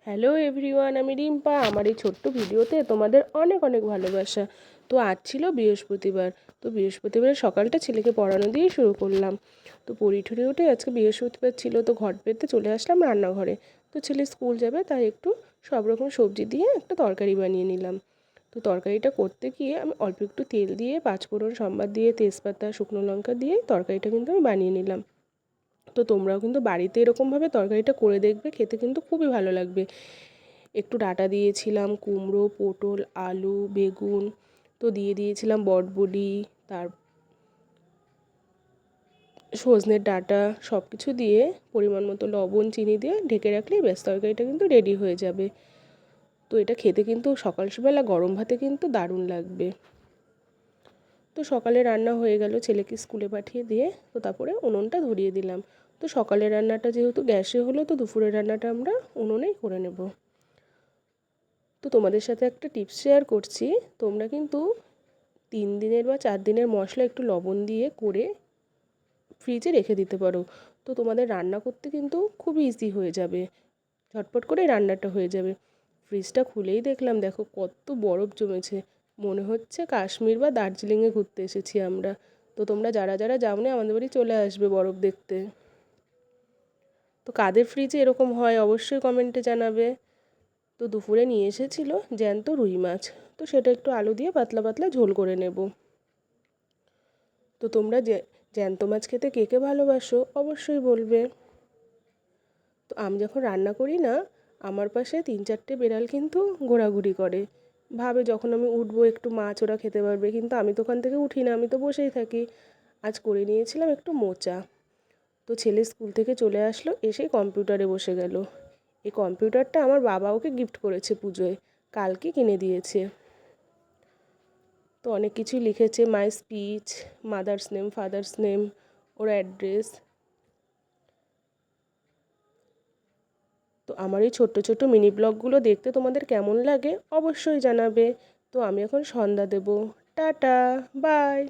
Hello everyone, আমি রিম্পা। আমার এই ছোট্ট ভিডিওতে তোমাদের অনেক অনেক ভালোবাসা। তো আজ ছিল বৃহস্পতিবার। তো বৃহস্পতিবারের সকালটা ছেলেকে পড়ানো দিয়েই শুরু করলাম। তো পড়ি ঠড়ি উঠে আজকে বৃহস্পতিবার ছিল, তো ঘর পেতে চলে আসলাম রান্নাঘরে। তো ছেলে স্কুল যাবে, তাই একটু সব রকম সবজি দিয়ে একটা তরকারি বানিয়ে নিলাম। তো তরকারিটা করতে গিয়ে আমি অল্প একটু তেল দিয়ে, পাঁচফোড়ন, সম্বাদ দিয়ে, তেজপাতা, শুকনো লঙ্কা দিয়ে তরকারিটা কিন্তু আমি বানিয়ে নিলাম। তো তোমরাও কিন্তু বাড়িতে এরকমভাবে তরকারিটা করে দেখবে, খেতে কিন্তু খুবই ভালো লাগবে। একটু ডাঁটা দিয়েছিলাম, কুমড়ো, পটল, আলু, বেগুন, তো দিয়ে দিয়েছিলাম বটবডি, তার সজনের ডাঁটা, সব কিছু দিয়ে পরিমাণ মতো লবণ, চিনি দিয়ে ঢেকে রাখলেই ব্যাস তরকারিটা কিন্তু রেডি হয়ে যাবে। তো এটা খেতে কিন্তু সকালবেলা গরম ভাতে কিন্তু দারুণ লাগবে। তো সকালে রান্না হয়ে গেল, ছেলেকে স্কুলে পাঠিয়ে দিয়ে তো তারপরে উনুনটা ধরিয়ে দিলাম। তো সকালের রান্নাটা যেহেতু গ্যাসে হলো, তো দুপুরের রান্নাটা আমরা উনুনেই করে নেব। তো তোমাদের সাথে একটা টিপস শেয়ার করছি। তোমরা কিন্তু 3 দিনের বা 4 দিনের মশলা একটু লবণ দিয়ে করে ফ্রিজে রেখে দিতে পারো। তো তোমাদের রান্না করতে কিন্তু খুব ইজি হয়ে যাবে, ঝটপট করে রান্নাটা হয়ে যাবে। ফ্রিজটা খুলেই দেখলাম, দেখো কত বরফ জমেছে। মনে হচ্ছে কাশ্মীর বা দার্জিলিংয়ে ঘুরতে এসেছি আমরা। তো তোমরা যারা যারা যাওনি, আমাদের বাড়ি চলে আসবে বরফ দেখতে। তো কাদের ফ্রিজে এরকম হয় অবশ্যই কমেন্টে জানাবে। তো দুপুরে নিয়ে এসেছিলো জ্যান্ত রুই মাছ, তো সেটা একটু আলু দিয়ে পাতলা পাতলা ঝোল করে নেব। তো তোমরা জ্যান্ত মাছ খেতে কে কে ভালোবাসো অবশ্যই বলবে। তো আমি যখন রান্না করি না, আমার পাশে 3-4টে বিড়াল কিন্তু ঘোরাঘুরি করে, ভাবে যখন আমি উঠবো একটু মাছ ওরা খেতে পারবে, কিন্তু আমি তো ওখান থেকে উঠি না, আমি তো বসেই থাকি। আজ করে নিয়েছিলাম একটু মোচা। তো ছেলে স্কুল থেকে চলে আসলো, এসেই কম্পিউটারে বসে গেল। এই কম্পিউটারটা আমার বাবা ওকে গিফট করেছে পুজোয়, কালকে কিনে দিয়েছে। তো অনেক কিছুই লিখেছে, my speech, mother's name, father's name, or address. তো আমার এই ছোট্ট ছোট্ট মিনি ব্লগগুলো দেখতে তোমাদের কেমন লাগে অবশ্যই জানাবে। তো আমি এখন সন্ধ্যা দেব। Tata, by.